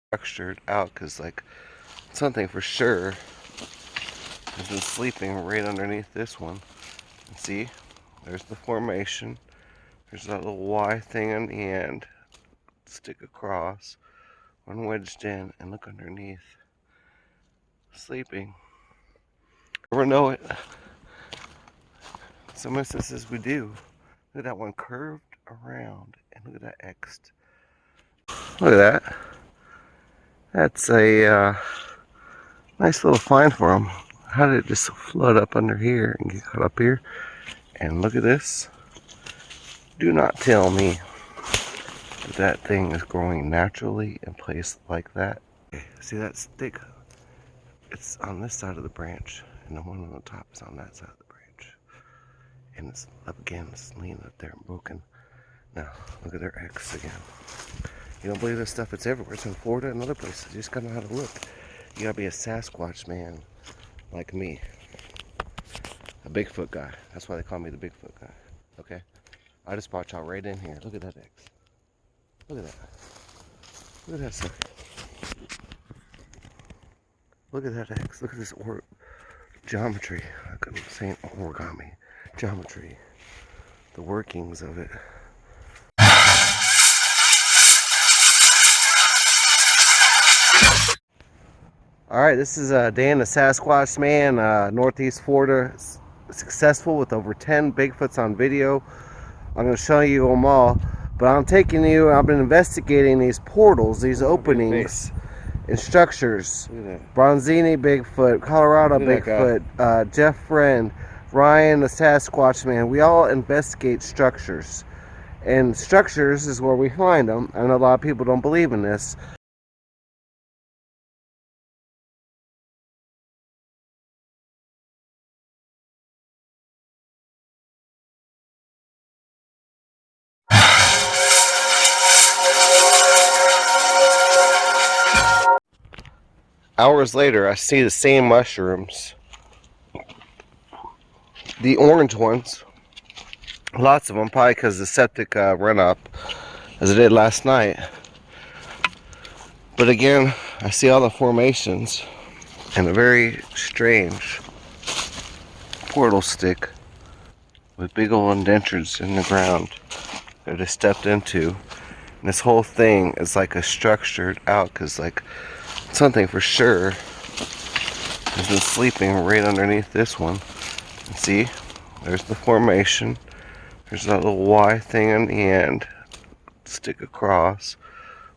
Structured out because, like, something for sure has been sleeping right underneath this one. And see, there's the formation. There's that little Y thing on the end. Stick across, one wedged in, and look underneath. Sleeping. Never know it. Some instances we do. Look at that one curved around, and look at that X'd. Look at that. That's a nice little find for them. How did it just flood up under here and get caught up here? And look at this. Do not tell me that thing is growing naturally in place like that. Okay, see that stick? It's on this side of the branch, and the one on the top is on that side of the branch. And it's up again, it's leaning up there and broken. Now, look at their X again. You don't believe this stuff? It's everywhere. It's in Florida and other places. You just gotta know how to look. You gotta be a Sasquatch man like me. A Bigfoot guy. That's why they call me the Bigfoot guy. Okay? I just brought y'all right in here. Look at that X. Look at that. Look at that sucker. Look at that X. Look at this geometry. I'm saying origami. Geometry. The workings of it. Alright, this is Dan the Sasquatch man, Northeast Florida, successful with over 10 Bigfoots on video. I'm going to show you them all, but I'm taking you, I've been investigating these portals, these openings and structures. Bronzini Bigfoot, Colorado Bigfoot, Jeff Friend, Ryan the Sasquatch man. We all investigate structures, and structures is where we find them. I know a lot of people don't believe in this. Hours later, I see the same mushrooms. The orange ones. Lots of them, probably because the septic ran up, as it did last night. But again, I see all the formations and a very strange portal stick with big old indentures in the ground that I stepped into. And this whole thing is like a structured out because, like, something for sure has been sleeping right underneath this one. And see, there's the formation. There's that little Y thing on the end. Stick across,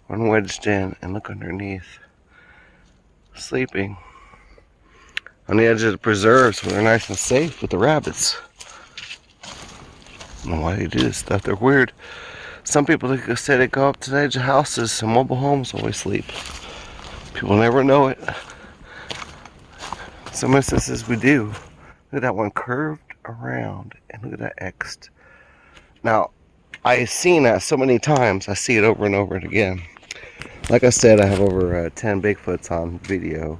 one wedged in, and look underneath. Sleeping on the edge of the preserves where they're nice and safe with the rabbits. I don't know why they do this stuff. They're weird. Some people say they go up to the edge of houses and mobile homes while we sleep. People never know it. Some instances we do. Look at that one curved around, and look at that X'd. Now, I've seen that so many times. I see it over and over again. Like I said, I have over 10 Bigfoots on video,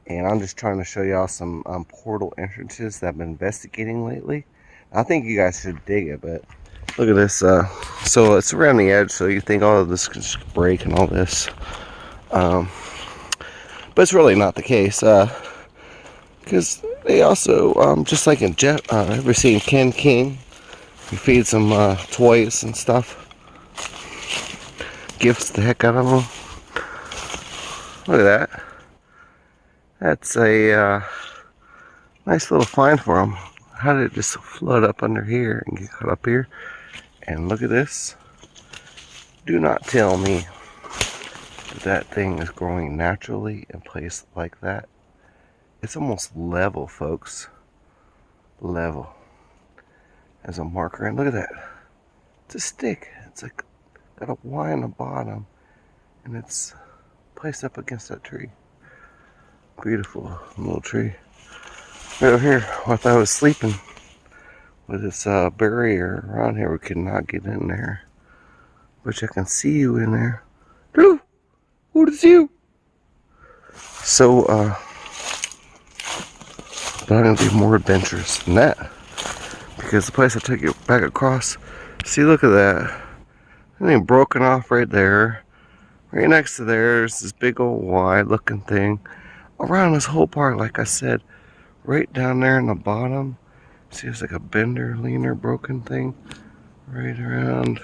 and I'm just trying to show y'all some portal entrances that I've been investigating lately. I think you guys should dig it, but look at this. So it's around the edge, so you think all of this could just break and all this. But it's really not the case, because they also, just like in Jeff, ever seen Ken King? He feeds them toys and stuff. Gifts the heck out of them. Look at that. That's a nice little find for them. How did it just flood up under here and get caught up here? And look at this. Do not tell me that thing is growing naturally in place like that. It's almost level, folks. Level. As a marker, and look at that. It's a stick. It's like got a Y on the bottom, and it's placed up against that tree. Beautiful little tree. Right over here, I thought I was sleeping with this barrier around here. We could not get in there, but I can see you in there. Hello. What is you? So, but I'm going to be more adventurous than that. Because the place I took you back across, see, look at that. I mean, broken off right there. Right next to there's this big old wide looking thing around this whole park. Like I said, right down there in the bottom, see it's like a bender, leaner, broken thing right around.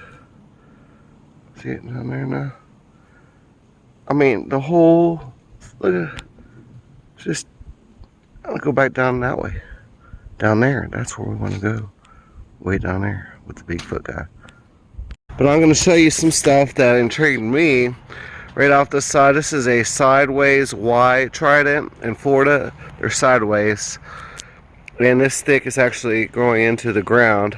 See it down there now? I mean, the whole, look at, just, I'll go back down that way. Down there, that's where we want to go. Way down there with the Bigfoot guy. But I'm going to show you some stuff that intrigued me right off the side. This is a sideways Y trident in Florida. They're sideways. And this stick is actually growing into the ground.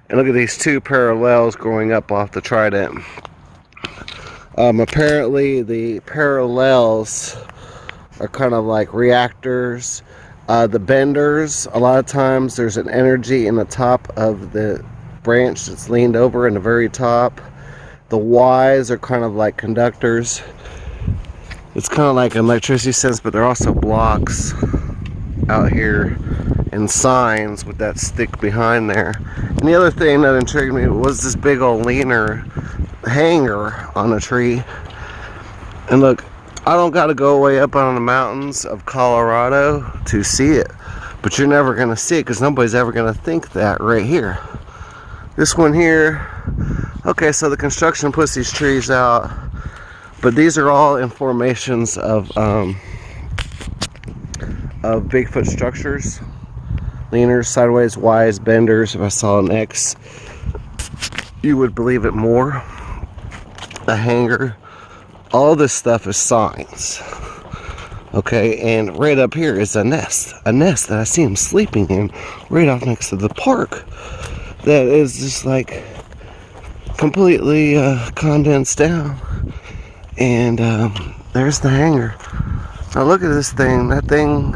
And look at these two parallels growing up off the trident. Apparently the parallels are kind of like reactors. The benders, a lot of times there's an energy in the top of the branch that's leaned over in the very top. The Ys are kind of like conductors. It's kind of like an electricity sense, but they're also blocks out here and signs with that stick behind there. And the other thing that intrigued me was this big old leaner hanger on a tree. And look, I don't got to go way up on the mountains of Colorado to see it, but you're never going to see it because nobody's ever going to think that right here. This one here, okay, so the construction puts these trees out, but these are all informations of Bigfoot structures. Leaners, sideways, Ys, benders. If I saw an X, you would believe it more. A hanger. All this stuff is signs. Okay, and right up here is a nest. A nest that I see him sleeping in right off next to the park. That is just like completely condensed down. And there's the hanger. Now look at this thing. That thing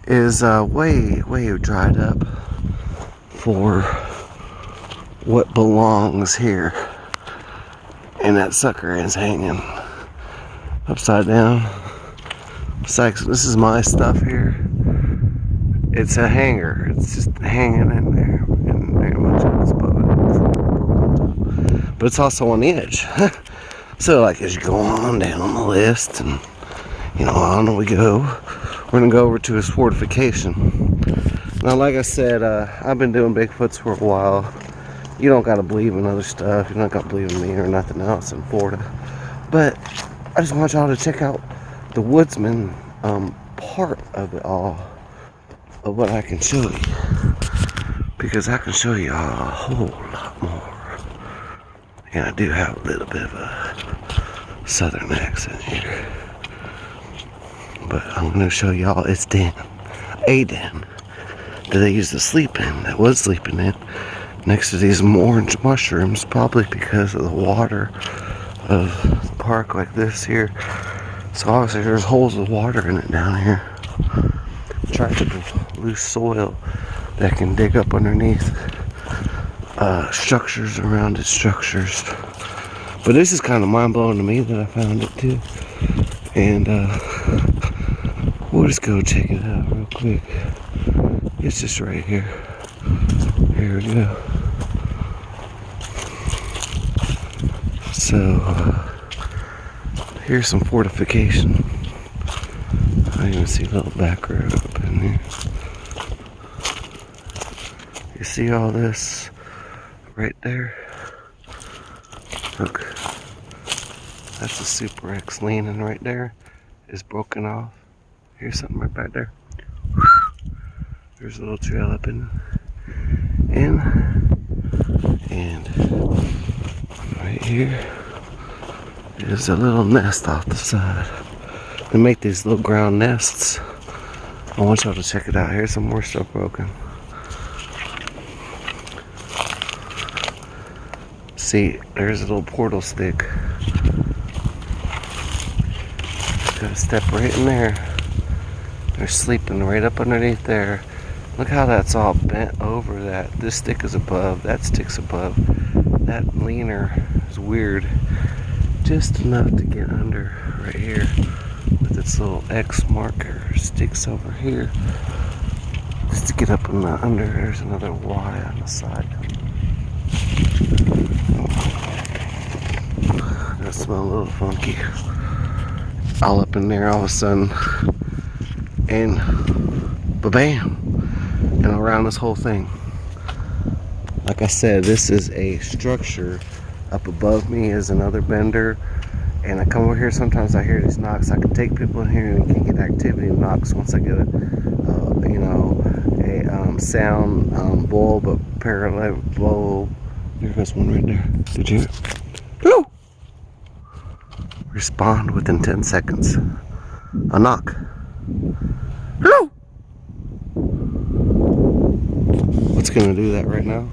is way dried up for what belongs here. And that sucker is hanging upside down. It's like, this is my stuff here. It's a hanger. It's just hanging in there. And very much it's above it. But it's also on the edge. So like as you go on down the list and you know, on we go. We're gonna go over to his fortification. Now like I said, I've been doing Bigfoots for a while. You don't gotta believe in other stuff. You don't gotta believe in me or nothing else in Florida. But I just want y'all to check out the woodsman part of it all, of what I can show you. Because I can show you a whole lot more. And I do have a little bit of a southern accent here. But I'm gonna show y'all its den. A den that they used to sleep in, that was sleeping in, next to these orange mushrooms, probably because of the water of the park like this here. So obviously there's holes of water in it down here. Attracted to loose soil that can dig up underneath structures around its structures. But this is kind of mind-blowing to me that I found it too. And we'll just go check it out real quick. It's just right here. Here we go. So here's some fortification. I even see a little back road up in here. You see all this right there? Look, that's a Super X leaning right there. Is broken off. Here's something right back there. There's a little trail up in. And right here is a little nest off the side. They make these little ground nests. I want y'all to check it out. Here's some more stuff broken. See, there's a little portal stick. Gotta step right in there. They're sleeping right up underneath there. Look how that's all bent over that. This stick is above, that stick's above. That leaner is weird. Just enough to get under right here with its little X marker. Sticks over here. Just to get up in the under. There's another Y on the side. That smells a little funky. All up in there all of a sudden. And ba-bam. And around this whole thing. Like I said, this is a structure. Up above me is another bender. And I come over here, sometimes I hear these knocks. I can take people in here and can get activity knocks once I get a, you know, a sound bulb, a parallel bulb. There goes one right there. Did you? Woo! Respond within 10 seconds. A knock. Woo! What's gonna do that right now?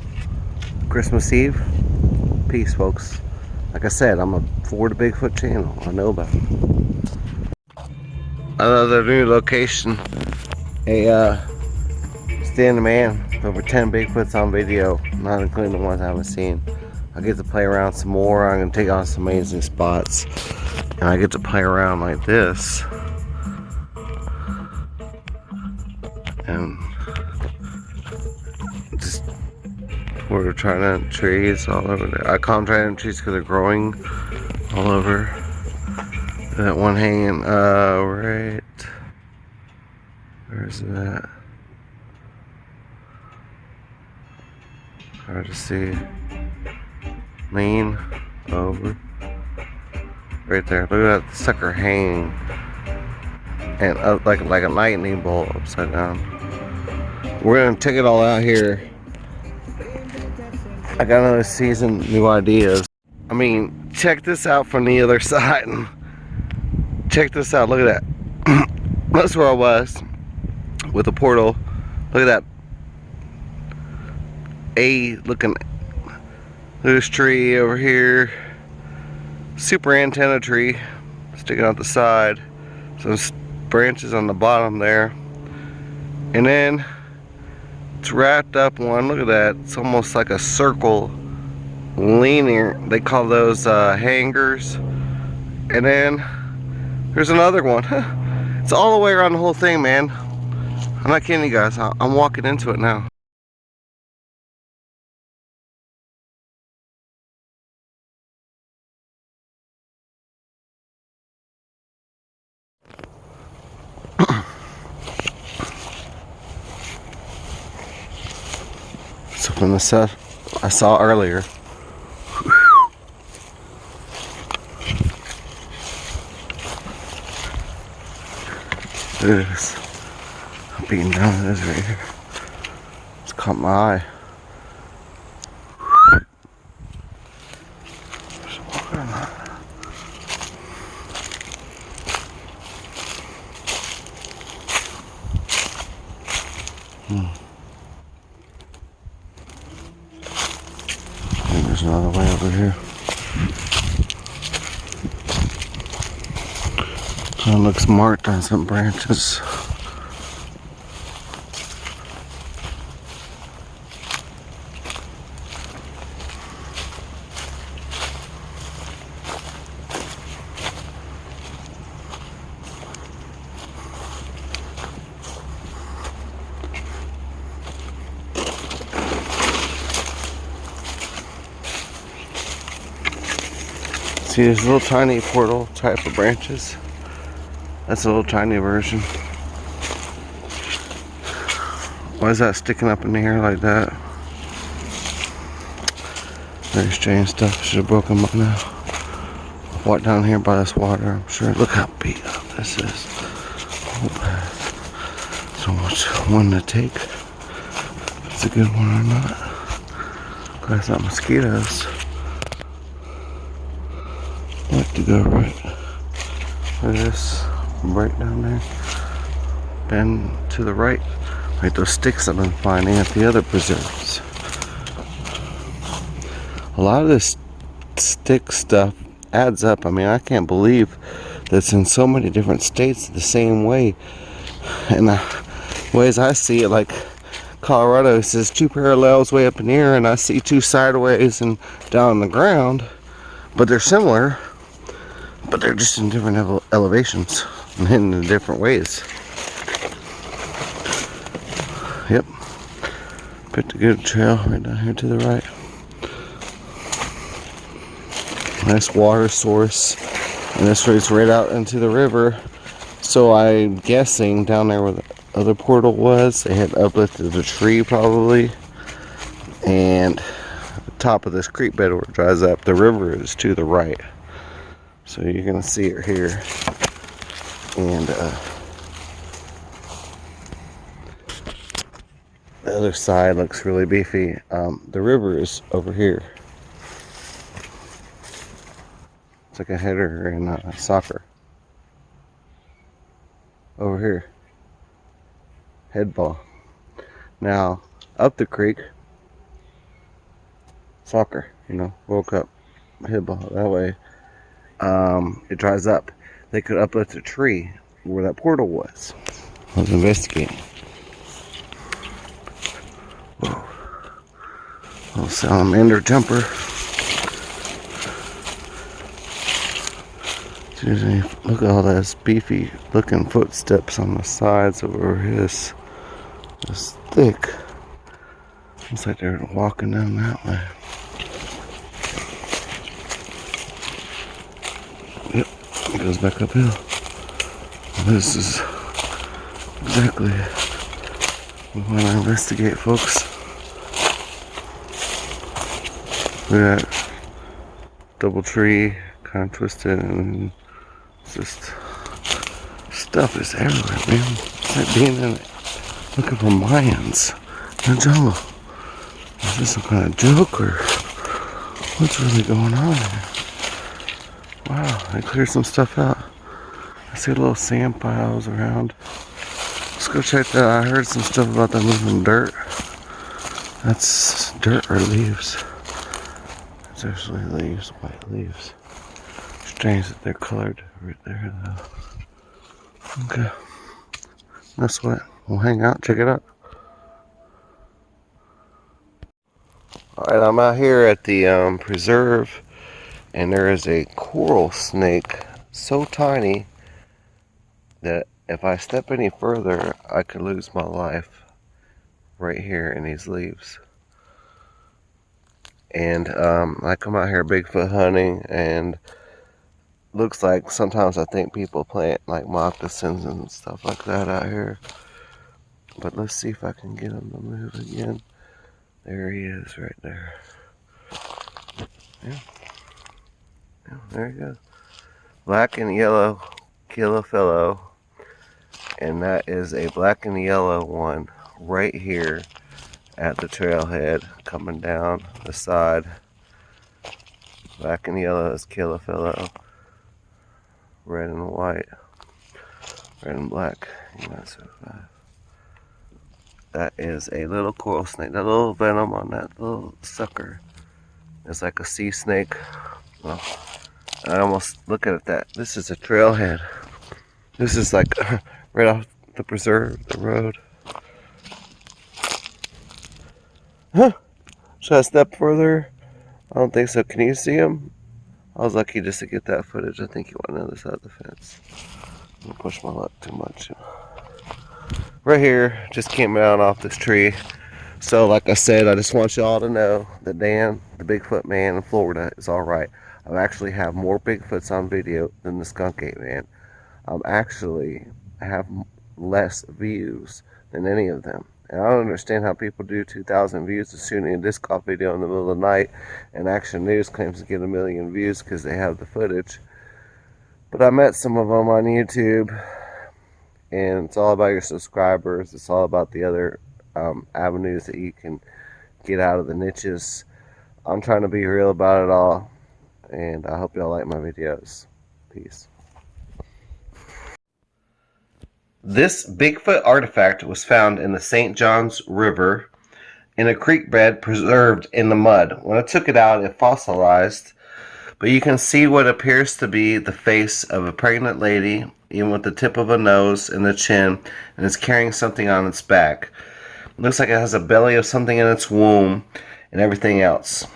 Christmas Eve. Peace, folks. Like I said, I'm a Florida Bigfoot channel. I know about it. Another new location. A standing man with over 10 Bigfoots on video, not including the ones I haven't seen. I get to play around some more. I'm gonna take on some amazing spots, and I get to play around like this. And just we're trident trees all over there. I call them trident trees because they're growing all over. That one hanging right. Where's that? Hard to see. Lean over. Right there. Look at that sucker hanging. And like a lightning bolt upside down. We're gonna check it all out here. I got another season, new ideas. I mean, check this out from the other side. Check this out. Look at that. That's where I was with the portal. Look at that. Looking. This tree over here. Super antenna tree sticking out the side. Some branches on the bottom there. And then it's wrapped up one. Look at that. It's almost like a circle leaning. They call those hangers. And then there's another one. It's all the way around the whole thing, man. I'm not kidding you guys. I'm walking into it now. Something the stuff I saw earlier. Look at this. I'm beating down this right here. It's caught my eye. There's another way over here. It looks marked on some branches. See this little tiny portal type of branches? That's a little tiny version. Why is that sticking up in the air like that? Very strange stuff. Should have broken by now. Walk down here by this water, I'm sure. Look how beat up this is. Whole path. So much one to take. If it's a good one or not. Glad it's not mosquitoes. I like to go right. Look at this. Right down there. Bend to the right. Like those sticks I've been finding at the other preserves. A lot of this stick stuff adds up. I mean, I can't believe that's in so many different states the same way. And the ways I see it, like Colorado says 2 parallels way up in the air, and I see 2 sideways and down on the ground. But they're similar, but they're just in different elevations and hidden in different ways. Yep. Picked a good trail right down here to the right. Nice water source. And this leads right out into the river. So I'm guessing down there where the other portal was, they had uplifted the tree probably. And the top of this creek bed where it dries up, the river is to the right. So you're going to see it here. And the other side looks really beefy. The river is over here. It's like a header in soccer. Over here. Head ball. Now, up the creek, soccer, World Cup, head ball. That way, it dries up. They could uplift a tree where that portal was. I was investigating. Whoa. Little salamander jumper. Look at all those beefy looking footsteps on the sides over his. It's thick. Looks like they're walking down that way. Yep, it goes back uphill. This is exactly what I investigate, folks. Look at that double tree, kind of twisted, and just stuff is everywhere, man. It's like being in it, looking for Mayans in the jungle. Is this some kind of joke, or what's really going on here? Wow, I cleared some stuff out. I see little sand piles around. Let's go check that out. I heard some stuff about them moving dirt. That's dirt or leaves. It's actually leaves, white leaves. Strange that they're colored right there, though. Okay. That's what. We'll hang out, check it out. Alright, I'm out here at the preserve, and there is a coral snake so tiny that if I step any further, I could lose my life right here in these leaves. And I come out here Bigfoot hunting, and looks like sometimes I think people plant like moccasins and stuff like that out here. But let's see if I can get him to move again. There he is right there. Yeah, there he goes. Black and yellow kill a fellow. And that is a black and yellow one right here at the trailhead coming down the side. Black and yellow is kill a fellow. Red and white. Red and black. You might survive. That is a little coral snake. That little venom on that little sucker is like a sea snake. Well, I almost look at that. This is a trailhead. This is like right off the preserve, the road. Huh? Should I step further? I don't think so. Can you see him? I was lucky just to get that footage. I think he went on the other side of the fence. I'm gonna push my luck too much. Right here, just came down off this tree. So like I said, I just want you all to know that Dan, the Bigfoot man in Florida, is alright. I actually have more Bigfoots on video than the skunk ape man. I have less views than any of them. And I don't understand how people do 2,000 views to shooting a disc golf video in the middle of the night, and Action News claims to get 1 million views because they have the footage. But I met some of them on YouTube, and it's all about your subscribers. It's all about the other avenues that you can get out of the niches. I'm trying to be real about it all, and I hope y'all like my videos. Peace. This Bigfoot artifact was found in the St. Johns River in a creek bed preserved in the mud. When I took it out, it fossilized, but you can see what appears to be the face of a pregnant lady, even with the tip of a nose and the chin, and it's carrying something on its back. It looks like it has a belly of something in its womb and everything else.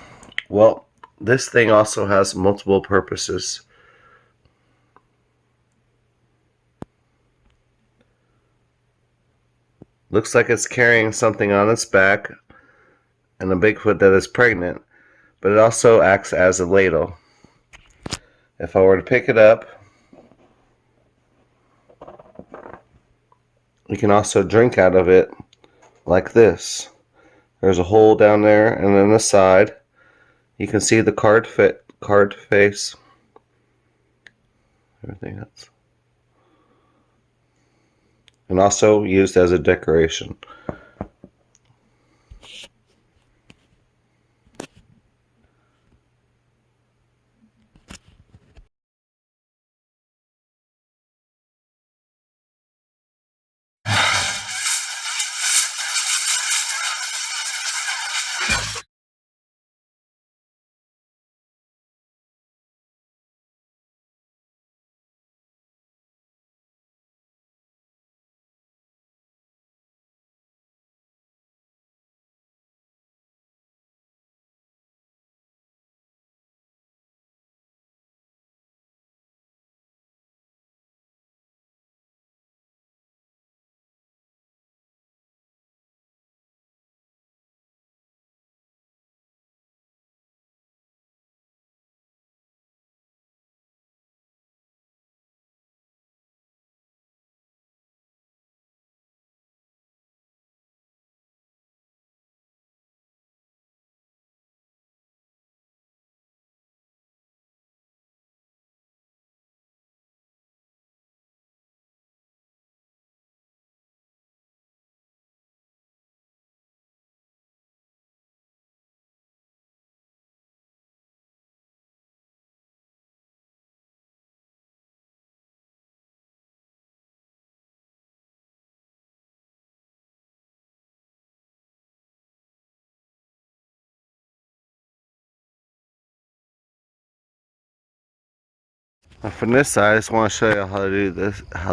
Well, this thing also has multiple purposes. Looks like it's carrying something on its back and a Bigfoot that is pregnant, but it also acts as a ladle. if I were to pick it up, you can also drink out of it like this. There's a hole down there, and then the side. You can see the card face, everything else, and also used as a decoration. Now from this side, I just want to show you how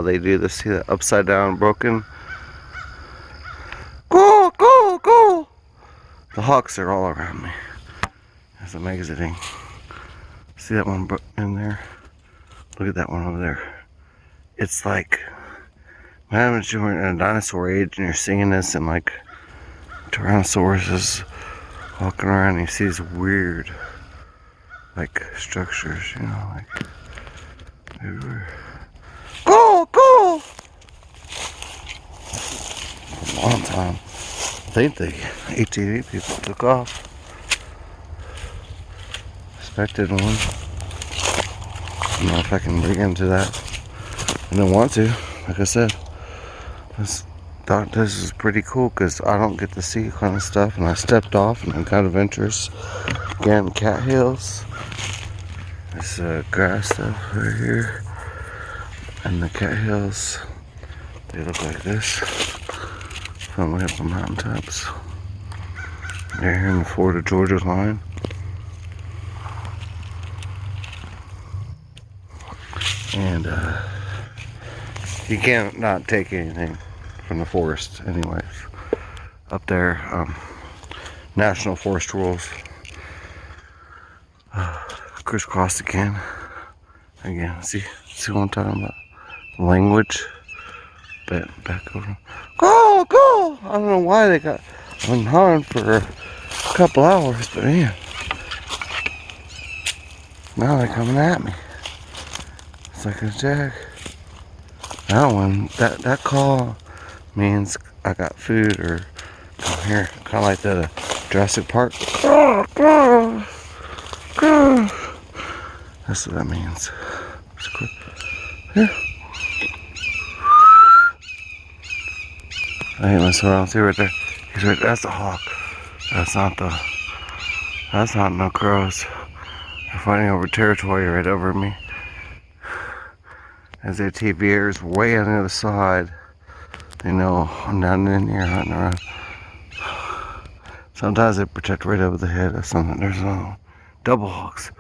they do this. See that upside down broken? Go, go, go! The hawks are all around me as I'm exiting. See that one in there? Look at that one over there. It's like, imagine you were in a dinosaur age and you're seeing this, and like Tyrannosaurus is walking around and you see these weird like structures, you know, like everywhere. Go, go! For a long time. I think the ATV people took off. Expected one. I don't know if I can dig into that. I don't want to. Like I said, I thought this is pretty cool because I don't get to see kind of stuff, and I stepped off and I got adventures. Again, cat hills. This grass stuff right here, and the cat hills. They look like this. From way up on mountaintops. They're here in the Florida Georgia line. And you can't not take anything from the forest anyways. Up there, national forest rules. Crisscross again. See what I'm talking about? Language. Back over. Go, go! I don't know why they got unharmed for a couple hours, but man, now they're coming at me. It's like a jag. That one, that call means I got food, or come here, kind of like the Jurassic Park. That's what that means. Yeah. I hate my surround. See right there. He's right. That's a hawk. That's not no crows. They're fighting over territory right over me. As their TV is way on the other side, they know I'm down in here hunting around. Sometimes they protect right over the head of something. There's no double hawks.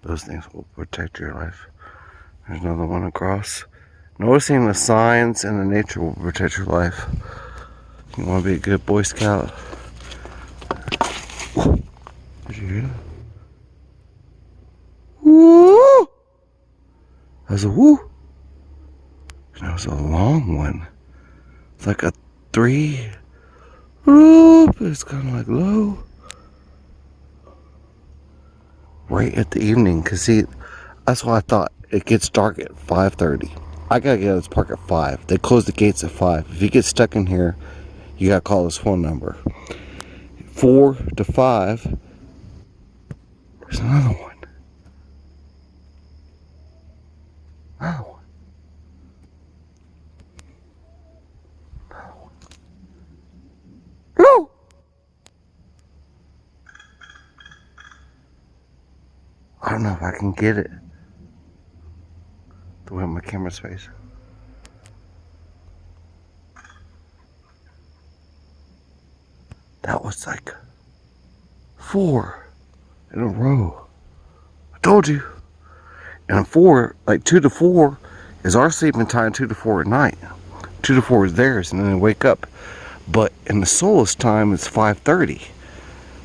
Those things will protect your life. There's another one across. Noticing the signs and the nature will protect your life. You want to be a good Boy Scout? Did you hear that? Woo! That was a woo. That was a long one. It's like a 3. Whoop. It's kind of like low. right at the evening. Because see, that's what I thought. It gets dark at 5:30. I gotta get out of this park at 5. They close the gates at 5. If you get stuck in here, you gotta call this phone number. 4 to 5. There's another one. Another one. No! I don't know if I can get it the way my camera's facing. That was like 4 in a row. I told you. And 4, like 2 to 4 is our sleeping time, 2 to 4 at night. 2 to 4 is theirs, and then they wake up. But in the Solus time, it's 5:30.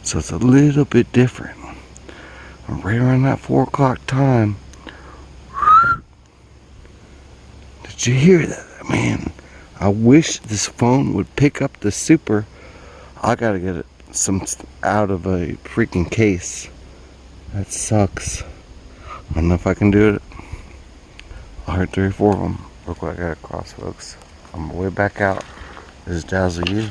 So it's a little bit different. Right around that 4 o'clock time. Did you hear that? Man, I wish this phone would pick up the super. I gotta get it out of a freaking case. That sucks. I don't know if I can do it. I heard 3 or 4 of them. Look what I got across, folks. I'm way back out. This is Dazzle You.